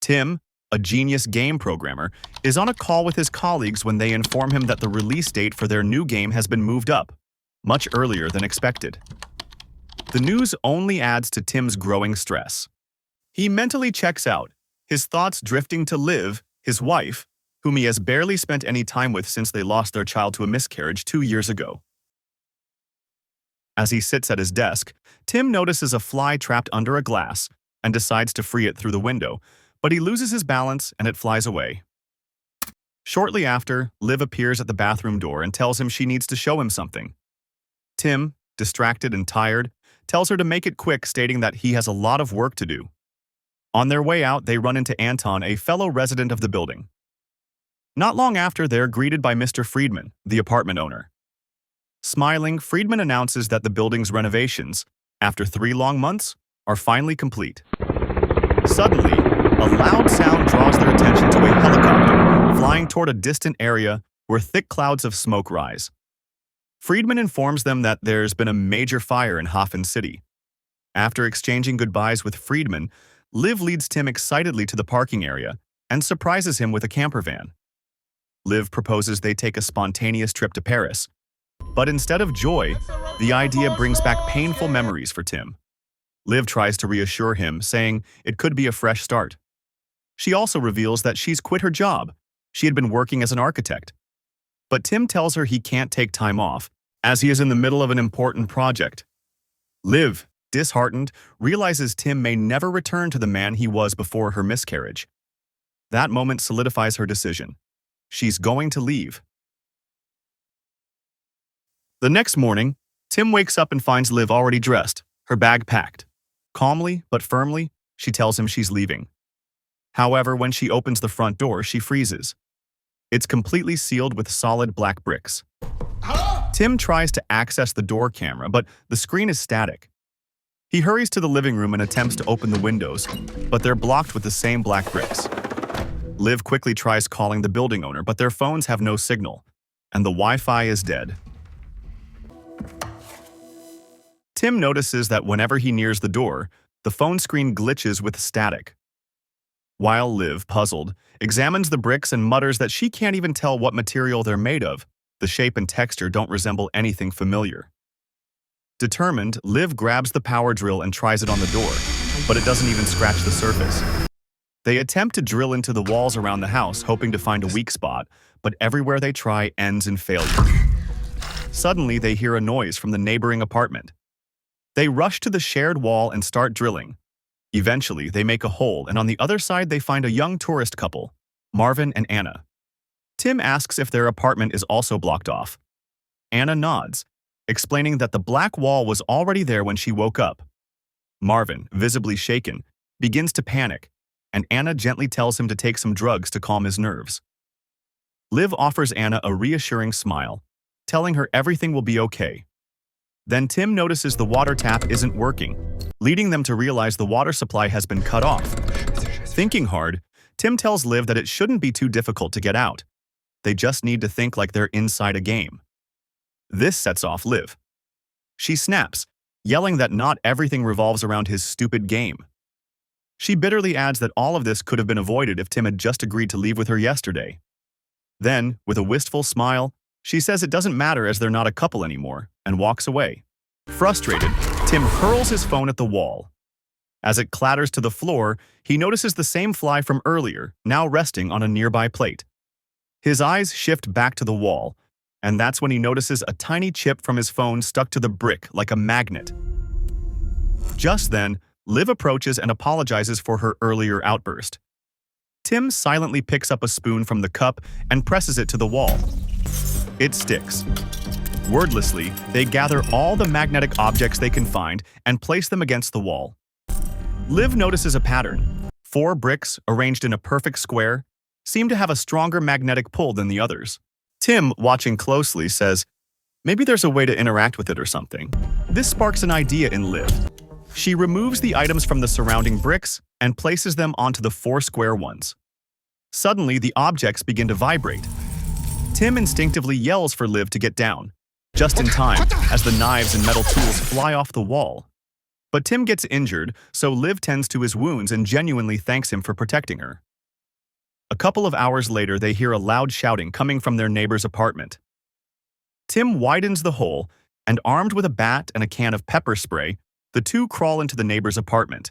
Tim, a genius game programmer, is on a call with his colleagues when they inform him that the release date for their new game has been moved up, much earlier than expected. The news only adds to Tim's growing stress. He mentally checks out, his thoughts drifting to Liv, his wife, whom he has barely spent any time with since they lost their child to a miscarriage 2 years ago. As he sits at his desk, Tim notices a fly trapped under a glass and decides to free it through the window, but he loses his balance and it flies away. Shortly after, Liv appears at the bathroom door and tells him she needs to show him something. Tim, distracted and tired, tells her to make it quick, stating that he has a lot of work to do. On their way out, they run into Anton, a fellow resident of the building. Not long after, they're greeted by Mr. Friedman, the apartment owner. Smiling, Friedman announces that the building's renovations, after 3 long months, are finally complete. Suddenly, a loud sound draws their attention to a helicopter flying toward a distant area where thick clouds of smoke rise. Friedman informs them that there's been a major fire in Hafen City. After exchanging goodbyes with Friedman, Liv leads Tim excitedly to the parking area and surprises him with a camper van. Liv proposes they take a spontaneous trip to Paris, but instead of joy, the idea brings back painful memories for Tim. Liv tries to reassure him, saying it could be a fresh start. She also reveals that she's quit her job. She had been working as an architect. But Tim tells her he can't take time off, as he is in the middle of an important project. Liv, disheartened, realizes Tim may never return to the man he was before her miscarriage. That moment solidifies her decision. She's going to leave. The next morning, Tim wakes up and finds Liv already dressed, her bag packed. Calmly but firmly, she tells him she's leaving. However, when she opens the front door, she freezes. It's completely sealed with solid black bricks. Tim tries to access the door camera, but the screen is static. He hurries to the living room and attempts to open the windows, but they're blocked with the same black bricks. Liv quickly tries calling the building owner, but their phones have no signal, and the Wi-Fi is dead. Tim notices that whenever he nears the door, the phone screen glitches with static. While Liv, puzzled, examines the bricks and mutters that she can't even tell what material they're made of. The shape and texture don't resemble anything familiar. Determined, Liv grabs the power drill and tries it on the door, but it doesn't even scratch the surface. They attempt to drill into the walls around the house, hoping to find a weak spot, but everywhere they try ends in failure. Suddenly, they hear a noise from the neighboring apartment. They rush to the shared wall and start drilling. Eventually, they make a hole, and on the other side they find a young tourist couple, Marvin and Anna. Tim asks if their apartment is also blocked off. Anna nods, explaining that the black wall was already there when she woke up. Marvin, visibly shaken, begins to panic, and Anna gently tells him to take some drugs to calm his nerves. Liv offers Anna a reassuring smile, telling her everything will be okay. Then Tim notices the water tap isn't working, leading them to realize the water supply has been cut off. Thinking hard, Tim tells Liv that it shouldn't be too difficult to get out. They just need to think like they're inside a game. This sets off Liv. She snaps, yelling that not everything revolves around his stupid game. She bitterly adds that all of this could have been avoided if Tim had just agreed to leave with her yesterday. Then, with a wistful smile, she says it doesn't matter as they're not a couple anymore, and walks away. Frustrated, Tim hurls his phone at the wall. As it clatters to the floor, he notices the same fly from earlier, now resting on a nearby plate. His eyes shift back to the wall, and that's when he notices a tiny chip from his phone stuck to the brick like a magnet. Just then, Liv approaches and apologizes for her earlier outburst. Tim silently picks up a spoon from the cup and presses it to the wall. It sticks. Wordlessly, they gather all the magnetic objects they can find and place them against the wall. Liv notices a pattern. 4 bricks, arranged in a perfect square, seem to have a stronger magnetic pull than the others. Tim, watching closely, says, maybe there's a way to interact with it or something. This sparks an idea in Liv. She removes the items from the surrounding bricks and places them onto the 4 square ones. Suddenly, the objects begin to vibrate. Tim instinctively yells for Liv to get down, just in time as the knives and metal tools fly off the wall. But Tim gets injured, so Liv tends to his wounds and genuinely thanks him for protecting her. A couple of hours later, they hear a loud shouting coming from their neighbor's apartment. Tim widens the hole, and armed with a bat and a can of pepper spray, the two crawl into the neighbor's apartment.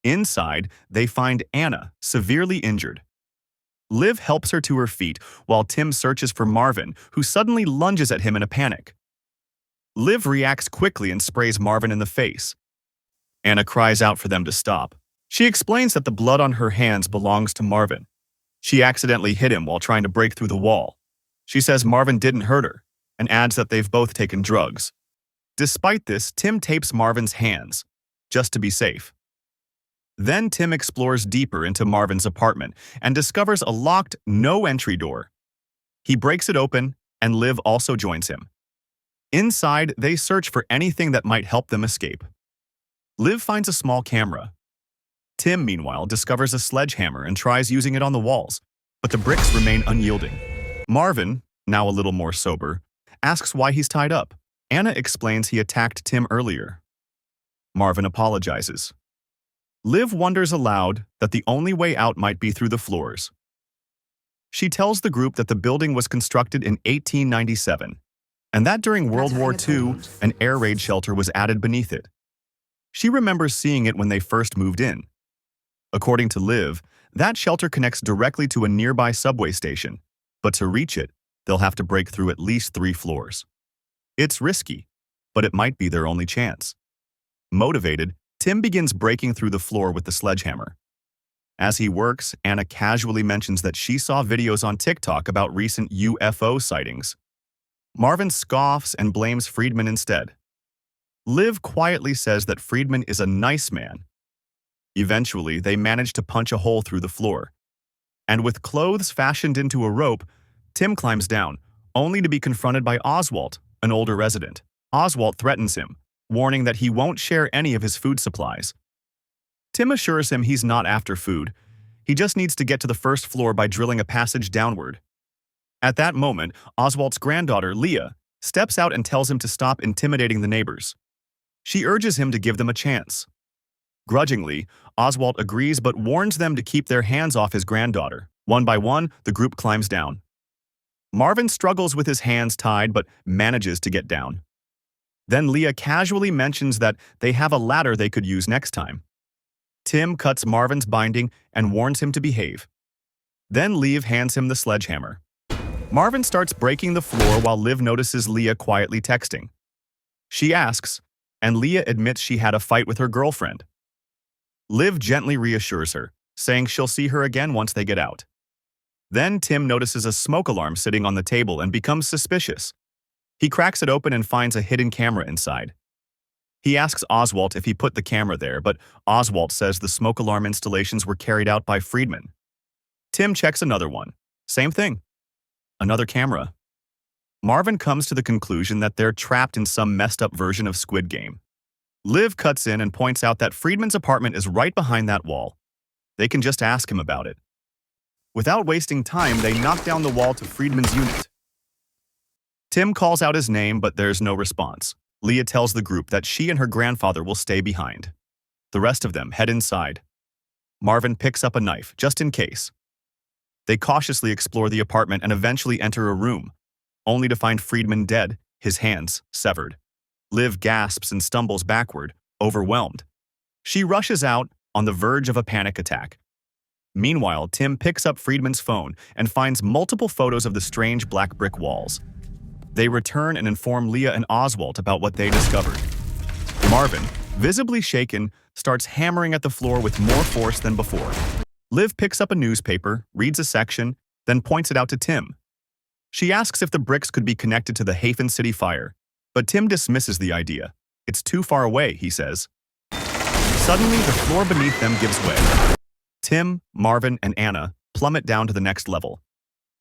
Inside, they find Anna, severely injured. Liv helps her to her feet while Tim searches for Marvin, who suddenly lunges at him in a panic. Liv reacts quickly and sprays Marvin in the face. Anna cries out for them to stop. She explains that the blood on her hands belongs to Marvin. She accidentally hit him while trying to break through the wall. She says Marvin didn't hurt her, and adds that they've both taken drugs. Despite this, Tim tapes Marvin's hands, just to be safe. Then Tim explores deeper into Marvin's apartment and discovers a locked, no-entry door. He breaks it open, and Liv also joins him. Inside, they search for anything that might help them escape. Liv finds a small camera. Tim, meanwhile, discovers a sledgehammer and tries using it on the walls, but the bricks remain unyielding. Marvin, now a little more sober, asks why he's tied up. Anna explains he attacked Tim earlier. Marvin apologizes. Liv wonders aloud that the only way out might be through the floors. She tells the group that the building was constructed in 1897, and that during World War II, an air raid shelter was added beneath it. She remembers seeing it when they first moved in. According to Liv, that shelter connects directly to a nearby subway station, but to reach it, they'll have to break through at least 3 floors. It's risky, but it might be their only chance. Motivated, Tim begins breaking through the floor with the sledgehammer. As he works, Anna casually mentions that she saw videos on TikTok about recent UFO sightings. Marvin scoffs and blames Friedman instead. Liv quietly says that Friedman is a nice man. Eventually, they manage to punch a hole through the floor. And with clothes fashioned into a rope, Tim climbs down, only to be confronted by Oswald, an older resident. Oswald threatens him, warning that he won't share any of his food supplies. Tim assures him he's not after food. He just needs to get to the first floor by drilling a passage downward. At that moment, Oswald's granddaughter, Leah, steps out and tells him to stop intimidating the neighbors. She urges him to give them a chance. Grudgingly, Oswald agrees but warns them to keep their hands off his granddaughter. One by one, the group climbs down. Marvin struggles with his hands tied but manages to get down. Then Leah casually mentions that they have a ladder they could use next time. Tim cuts Marvin's binding and warns him to behave. Then Liv hands him the sledgehammer. Marvin starts breaking the floor while Liv notices Leah quietly texting. She asks, and Leah admits she had a fight with her girlfriend. Liv gently reassures her, saying she'll see her again once they get out. Then Tim notices a smoke alarm sitting on the table and becomes suspicious. He cracks it open and finds a hidden camera inside. He asks Oswald if he put the camera there, but Oswald says the smoke alarm installations were carried out by Friedman. Tim checks another one. Same thing. Another camera. Marvin comes to the conclusion that they're trapped in some messed up version of Squid Game. Liv cuts in and points out that Friedman's apartment is right behind that wall. They can just ask him about it. Without wasting time, they knock down the wall to Friedman's unit. Tim calls out his name, but there's no response. Leah tells the group that she and her grandfather will stay behind. The rest of them head inside. Marvin picks up a knife, just in case. They cautiously explore the apartment and eventually enter a room, only to find Friedman dead, his hands severed. Liv gasps and stumbles backward, overwhelmed. She rushes out, on the verge of a panic attack. Meanwhile, Tim picks up Friedman's phone and finds multiple photos of the strange black brick walls. They return and inform Leah and Oswald about what they discovered. Marvin, visibly shaken, starts hammering at the floor with more force than before. Liv picks up a newspaper, reads a section, then points it out to Tim. She asks if the bricks could be connected to the Hafen City fire, but Tim dismisses the idea. It's too far away, he says. Suddenly, the floor beneath them gives way. Tim, Marvin, and Anna plummet down to the next level.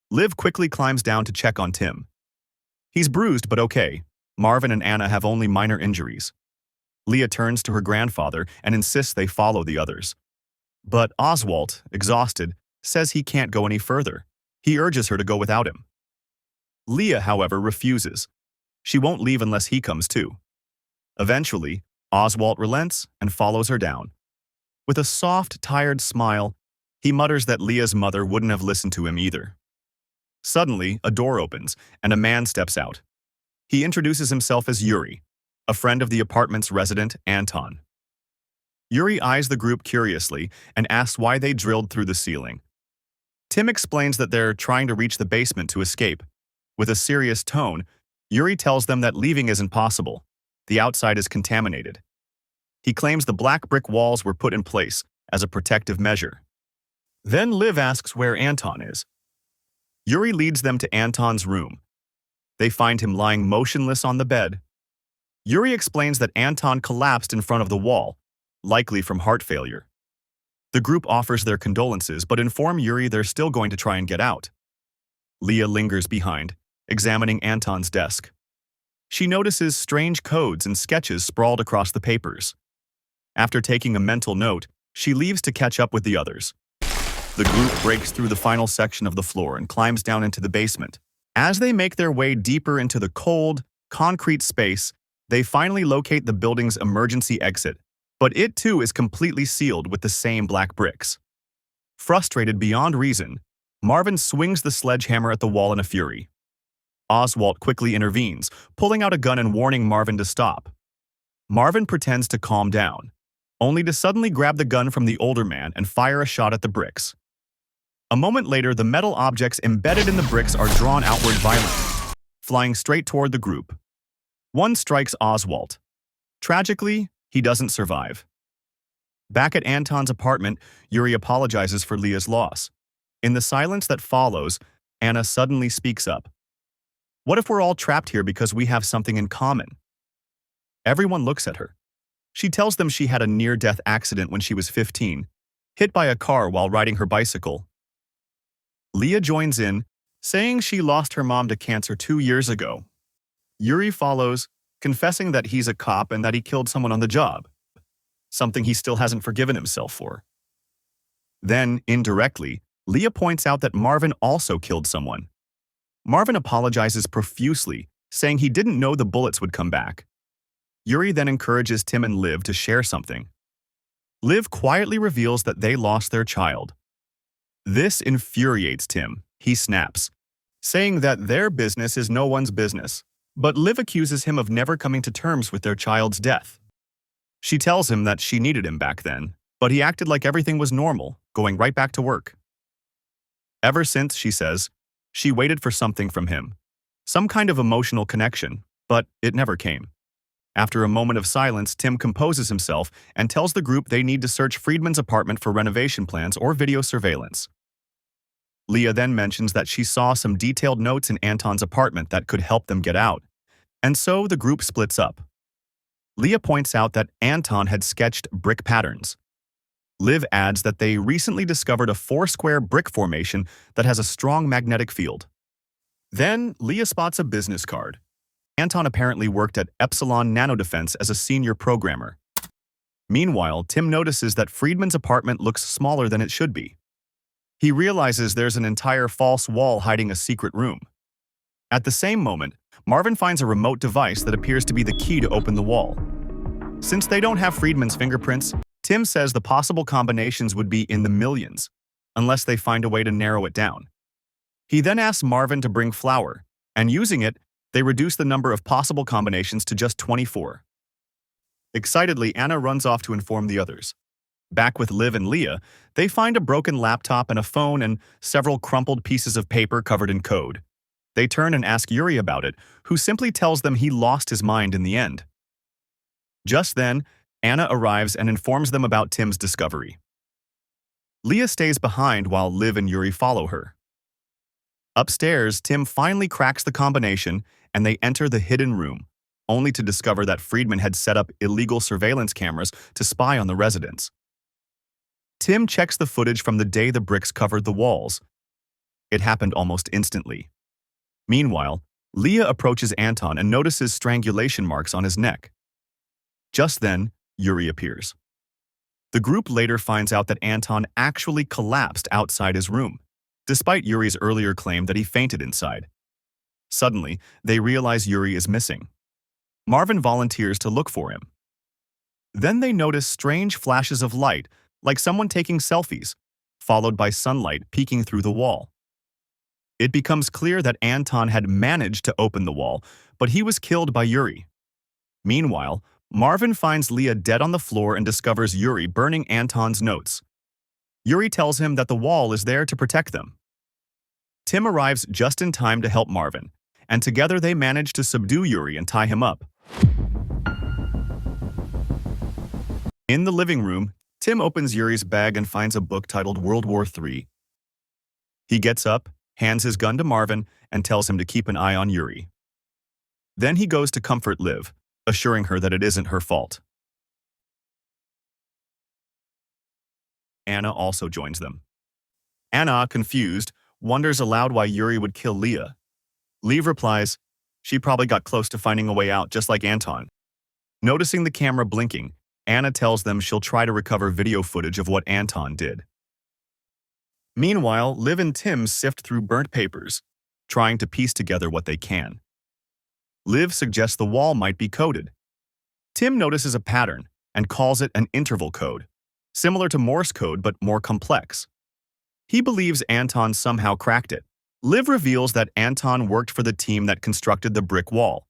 Liv quickly climbs down to check on Tim. He's bruised but okay. Marvin and Anna have only minor injuries. Leah turns to her grandfather and insists they follow the others. But Oswald, exhausted, says he can't go any further. He urges her to go without him. Leah, however, refuses. She won't leave unless he comes too. Eventually, Oswald relents and follows her down. With a soft, tired smile, he mutters that Leah's mother wouldn't have listened to him either. Suddenly, a door opens, and a man steps out. He introduces himself as Yuri, a friend of the apartment's resident, Anton. Yuri eyes the group curiously and asks why they drilled through the ceiling. Tim explains that they're trying to reach the basement to escape. With a serious tone, Yuri tells them that leaving isn't possible. The outside is contaminated. He claims the black brick walls were put in place as a protective measure. Then Liv asks where Anton is. Yuri leads them to Anton's room. They find him lying motionless on the bed. Yuri explains that Anton collapsed in front of the wall, likely from heart failure. The group offers their condolences but inform Yuri they're still going to try and get out. Leah lingers behind, examining Anton's desk. She notices strange codes and sketches sprawled across the papers. After taking a mental note, she leaves to catch up with the others. The group breaks through the final section of the floor and climbs down into the basement. As they make their way deeper into the cold, concrete space, they finally locate the building's emergency exit, but it too is completely sealed with the same black bricks. Frustrated beyond reason, Marvin swings the sledgehammer at the wall in a fury. Oswald quickly intervenes, pulling out a gun and warning Marvin to stop. Marvin pretends to calm down, only to suddenly grab the gun from the older man and fire a shot at the bricks. A moment later, the metal objects embedded in the bricks are drawn outward violently, flying straight toward the group. One strikes Oswald. Tragically, he doesn't survive. Back at Anton's apartment, Yuri apologizes for Leah's loss. In the silence that follows, Anna suddenly speaks up. What if we're all trapped here because we have something in common? Everyone looks at her. She tells them she had a near-death accident when she was 15, hit by a car while riding her bicycle. Leah joins in, saying she lost her mom to cancer 2 years ago. Yuri follows, confessing that he's a cop and that he killed someone on the job, something he still hasn't forgiven himself for. Then, indirectly, Leah points out that Marvin also killed someone. Marvin apologizes profusely, saying he didn't know the bullets would come back. Yuri then encourages Tim and Liv to share something. Liv quietly reveals that they lost their child. This infuriates Tim. He snaps, saying that their business is no one's business, but Liv accuses him of never coming to terms with their child's death. She tells him that she needed him back then, but he acted like everything was normal, going right back to work. Ever since, she says, she waited for something from him, some kind of emotional connection, but it never came. After a moment of silence, Tim composes himself and tells the group they need to search Friedman's apartment for renovation plans or video surveillance. Leah then mentions that she saw some detailed notes in Anton's apartment that could help them get out, and so the group splits up. Leah points out that Anton had sketched brick patterns. Liv adds that they recently discovered a 4-square brick formation that has a strong magnetic field. Then, Leah spots a business card. Anton apparently worked at Epsilon Nanodefense as a senior programmer. Meanwhile, Tim notices that Friedman's apartment looks smaller than it should be. He realizes there's an entire false wall hiding a secret room. At the same moment, Marvin finds a remote device that appears to be the key to open the wall. Since they don't have Friedman's fingerprints, Tim says the possible combinations would be in the millions, unless they find a way to narrow it down. He then asks Marvin to bring flour, and using it, they reduce the number of possible combinations to just 24. Excitedly, Anna runs off to inform the others. Back with Liv and Leah, they find a broken laptop and a phone and several crumpled pieces of paper covered in code. They turn and ask Yuri about it, who simply tells them he lost his mind in the end. Just then, Anna arrives and informs them about Tim's discovery. Leah stays behind while Liv and Yuri follow her. Upstairs, Tim finally cracks the combination and they enter the hidden room, only to discover that Friedman had set up illegal surveillance cameras to spy on the residents. Tim checks the footage from the day the bricks covered the walls. It happened almost instantly. Meanwhile, Leah approaches Anton and notices strangulation marks on his neck. Just then, Yuri appears. The group later finds out that Anton actually collapsed outside his room, despite Yuri's earlier claim that he fainted inside. Suddenly, they realize Yuri is missing. Marvin volunteers to look for him. Then they notice strange flashes of light, like someone taking selfies, followed by sunlight peeking through the wall. It becomes clear that Anton had managed to open the wall, but he was killed by Yuri. Meanwhile, Marvin finds Leah dead on the floor and discovers Yuri burning Anton's notes. Yuri tells him that the wall is there to protect them. Tim arrives just in time to help Marvin, and together they manage to subdue Yuri and tie him up. In the living room, Tim opens Yuri's bag and finds a book titled World War III. He gets up, hands his gun to Marvin, and tells him to keep an eye on Yuri. Then he goes to comfort Liv, assuring her that it isn't her fault. Anna also joins them. Anna, confused, wonders aloud why Yuri would kill Leah. Liv replies, she probably got close to finding a way out just like Anton. Noticing the camera blinking, Anna tells them she'll try to recover video footage of what Anton did. Meanwhile, Liv and Tim sift through burnt papers, trying to piece together what they can. Liv suggests the wall might be coded. Tim notices a pattern and calls it an interval code, similar to Morse code but more complex. He believes Anton somehow cracked it. Liv reveals that Anton worked for the team that constructed the brick wall.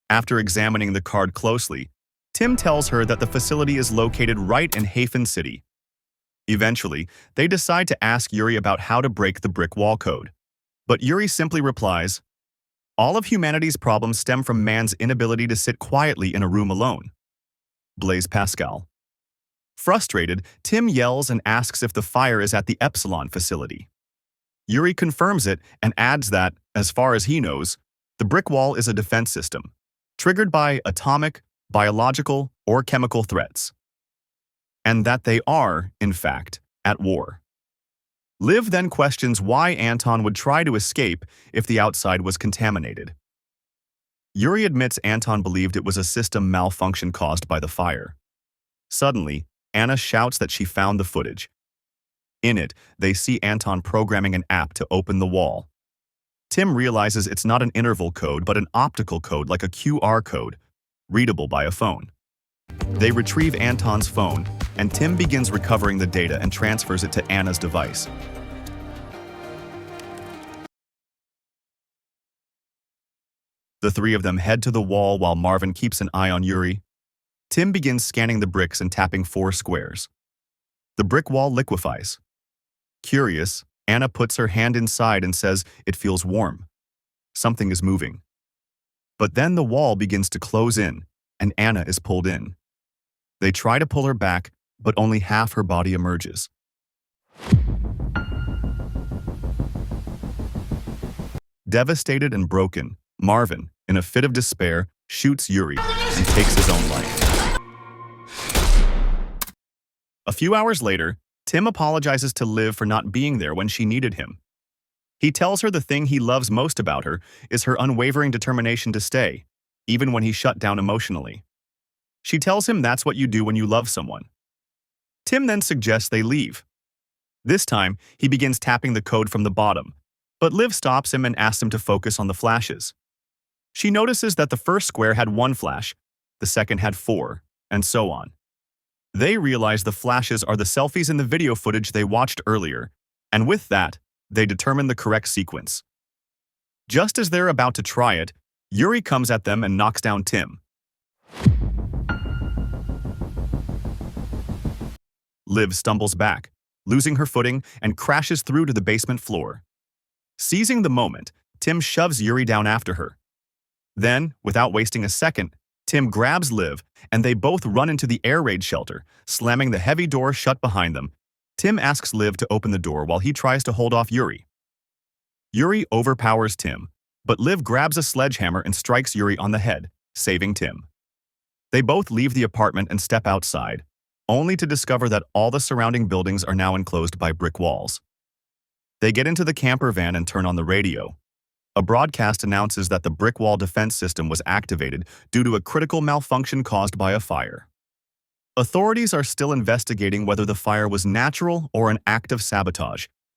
After examining the card closely, Tim tells her that the facility is located right in Hafen City. Eventually, they decide to ask Yuri about how to break the brick wall code. But Yuri simply replies, all of humanity's problems stem from man's inability to sit quietly in a room alone. Blaise Pascal. Frustrated, Tim yells and asks if the fire is at the Epsilon facility. Yuri confirms it and adds that, as far as he knows, the brick wall is a defense system, triggered by atomic, biological, or chemical threats. And that they are, in fact, at war. Liv then questions why Anton would try to escape if the outside was contaminated. Yuri admits Anton believed it was a system malfunction caused by the fire. Suddenly, Anna shouts that she found the footage. In it, they see Anton programming an app to open the wall. Tim realizes it's not an interval code but an optical code like a QR code, readable by a phone. They retrieve Anton's phone, and Tim begins recovering the data and transfers it to Anna's device. The three of them head to the wall while Marvin keeps an eye on Yuri. Tim begins scanning the bricks and tapping 4 squares. The brick wall liquefies. Curious, Anna puts her hand inside and says it feels warm. Something is moving. But then the wall begins to close in, and Anna is pulled in. They try to pull her back, but only half her body emerges. Devastated and broken, Marvin, in a fit of despair, shoots Yuri and takes his own life. A few hours later, Tim apologizes to Liv for not being there when she needed him. He tells her the thing he loves most about her is her unwavering determination to stay, even when he's shut down emotionally. She tells him that's what you do when you love someone. Tim then suggests they leave. This time, he begins tapping the code from the bottom, but Liv stops him and asks him to focus on the flashes. She notices that the first square had 1 flash, the second had 4, and so on. They realize the flashes are the selfies in the video footage they watched earlier, and with that, they determine the correct sequence. Just as they're about to try it, Yuri comes at them and knocks down Tim. Liv stumbles back, losing her footing, and crashes through to the basement floor. Seizing the moment, Tim shoves Yuri down after her. Then, without wasting a second, Tim grabs Liv, and they both run into the air raid shelter, slamming the heavy door shut behind them. Tim asks Liv to open the door while he tries to hold off Yuri. Yuri overpowers Tim, but Liv grabs a sledgehammer and strikes Yuri on the head, saving Tim. They both leave the apartment and step outside, only to discover that all the surrounding buildings are now enclosed by brick walls. They get into the camper van and turn on the radio. A broadcast announces that the brick wall defense system was activated due to a critical malfunction caused by a fire. Authorities are still investigating whether the fire was natural or an act of sabotage,